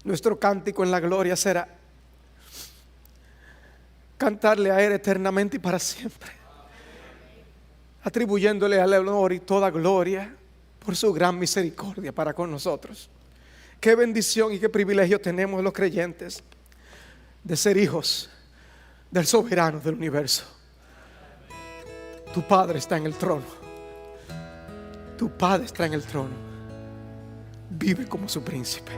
nuestro cántico en la gloria será cantarle a Él eternamente y para siempre, atribuyéndole al honor y toda gloria por su gran misericordia para con nosotros. Qué bendición y qué privilegio tenemos los creyentes de ser hijos del soberano del universo. Tu Padre está en el trono. Tu Padre está en el trono. Vive como su príncipe.